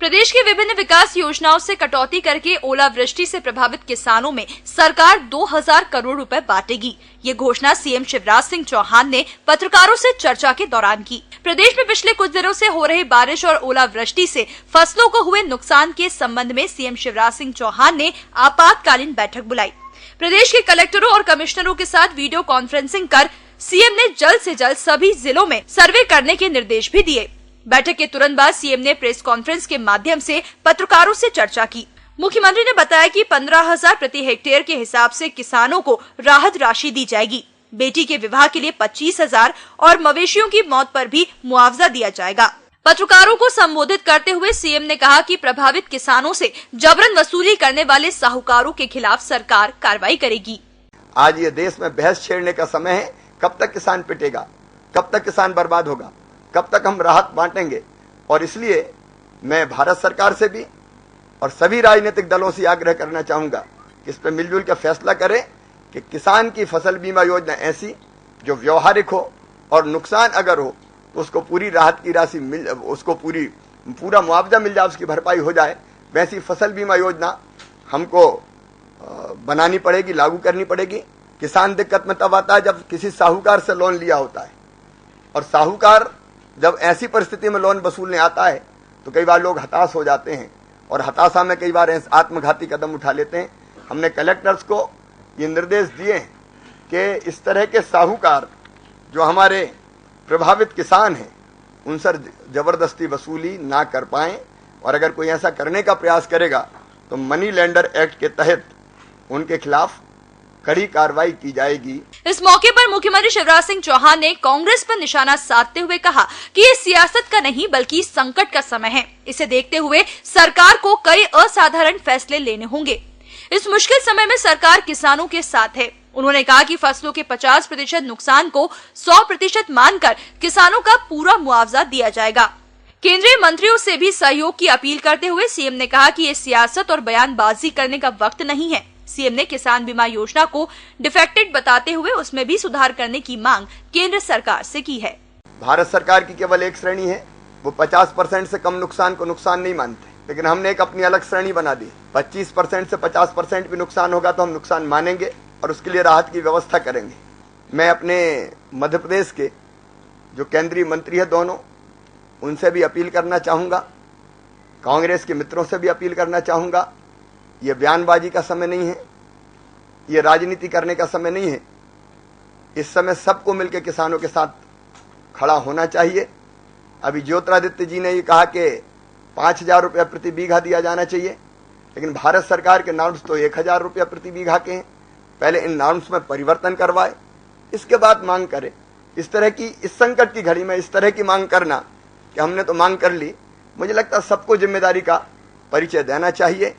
प्रदेश की विभिन्न विकास योजनाओं से कटौती करके ओलावृष्टि से प्रभावित किसानों में सरकार 2000 करोड़ रुपए बांटेगी। ये घोषणा सीएम शिवराज सिंह चौहान ने पत्रकारों से चर्चा के दौरान की। प्रदेश में पिछले कुछ दिनों से हो रही बारिश और ओलावृष्टि से फसलों को हुए नुकसान के संबंध में सीएम शिवराज सिंह चौहान ने आपातकालीन बैठक बुलाई। प्रदेश के कलेक्टरों और कमिश्नरों के साथ वीडियो कॉन्फ्रेंसिंग कर सीएम ने जल्द से जल्द सभी जिलों में सर्वे करने के निर्देश भी दिए। बैठक के तुरंत बाद सीएम ने प्रेस कॉन्फ्रेंस के माध्यम से पत्रकारों से चर्चा की। मुख्यमंत्री ने बताया कि 15,000 प्रति हेक्टेयर के हिसाब से किसानों को राहत राशि दी जाएगी। बेटी के विवाह के लिए 25,000 और मवेशियों की मौत पर भी मुआवजा दिया जाएगा। पत्रकारों को संबोधित करते हुए सीएम ने कहा कि प्रभावित किसानों से जबरन वसूली करने वाले साहूकारों के खिलाफ सरकार कार्रवाई करेगी। आज ये देश में बहस छेड़ने का समय है। कब तक किसान पिटेगा, कब तक किसान बर्बाद होगा, कब तक हम राहत बांटेंगे। और इसलिए मैं भारत सरकार से भी और सभी राजनीतिक दलों से आग्रह करना चाहूंगा कि इस पर मिलजुल कर फैसला करें कि किसान की फसल बीमा योजना ऐसी जो व्यवहारिक हो और नुकसान अगर हो तो उसको पूरी राहत की राशि मिल, उसको पूरा मुआवजा मिल जाए, उसकी भरपाई हो जाए। वैसी फसल बीमा योजना हमको बनानी पड़ेगी, लागू करनी पड़ेगी। किसान दिक्कत में तब आता है जब किसी साहूकार से लोन लिया होता है, और साहूकार जब ऐसी परिस्थिति में लोन वसूलने आता है तो कई बार लोग हताश हो जाते हैं और हताशा में कई बार आत्मघाती कदम उठा लेते हैं। हमने कलेक्टर्स को ये निर्देश दिए हैं कि इस तरह के साहूकार जो हमारे प्रभावित किसान हैं उनसे जबरदस्ती वसूली ना कर पाएं, और अगर कोई ऐसा करने का प्रयास करेगा तो मनी लेंडर एक्ट के तहत उनके खिलाफ कड़ी कार्रवाई की जाएगी। इस मौके पर मुख्यमंत्री शिवराज सिंह चौहान ने कांग्रेस पर निशाना साधते हुए कहा कि ये सियासत का नहीं बल्कि संकट का समय है। इसे देखते हुए सरकार को कई असाधारण फैसले लेने होंगे। इस मुश्किल समय में सरकार किसानों के साथ है। उन्होंने कहा कि फसलों के 50% नुकसान को 100% मानकर किसानों का पूरा मुआवजा दिया जाएगा। केंद्रीय मंत्रियों से भी सहयोग की अपील करते हुए सीएम ने कहा कि ये सियासत और बयानबाजी करने का वक्त नहीं है। सीएम ने किसान बीमा योजना को डिफेक्टेड बताते हुए उसमें भी सुधार करने की मांग केंद्र सरकार से की है। भारत सरकार की केवल एक श्रेणी है, वो 50% से कम नुकसान को नुकसान नहीं मानते, लेकिन हमने एक अपनी अलग श्रेणी बना दी। 25% से 50% भी नुकसान होगा तो हम नुकसान मानेंगे और उसके लिए राहत की व्यवस्था करेंगे। मैं अपने मध्य प्रदेश के जो केंद्रीय मंत्री है दोनों, उनसे भी अपील करना चाहूँगा, कांग्रेस के मित्रों से भी अपील करना चाहूँगा। ये बयानबाजी का समय नहीं है, ये राजनीति करने का समय नहीं है। इस समय सबको मिलकर किसानों के साथ खड़ा होना चाहिए। अभी ज्योतिरादित्य जी ने ये कहा कि 5,000 रुपया प्रति बीघा दिया जाना चाहिए, लेकिन भारत सरकार के नॉर्म्स तो 1,000 रुपया प्रति बीघा के हैं। पहले इन नॉर्म्स में परिवर्तन करवाए, इसके बाद मांग करे। इस तरह की इस संकट की घड़ी में इस तरह की मांग करना कि हमने तो मांग कर ली, मुझे लगता है सबको जिम्मेदारी का परिचय देना चाहिए।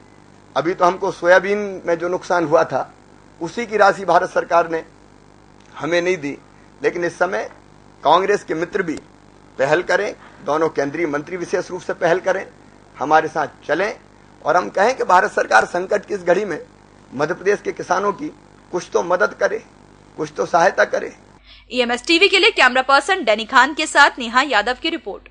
अभी तो हमको सोयाबीन में जो नुकसान हुआ था उसी की राशि भारत सरकार ने हमें नहीं दी, लेकिन इस समय कांग्रेस के मित्र भी पहल करें, दोनों केंद्रीय मंत्री विशेष रूप से पहल करें, हमारे साथ चलें और हम कहें कि भारत सरकार संकट की इस घड़ी में मध्य प्रदेश के किसानों की कुछ तो मदद करे, कुछ तो सहायता करे। EMS टीवी के लिए कैमरा पर्सन डैनी खान के साथ नेहा यादव की रिपोर्ट।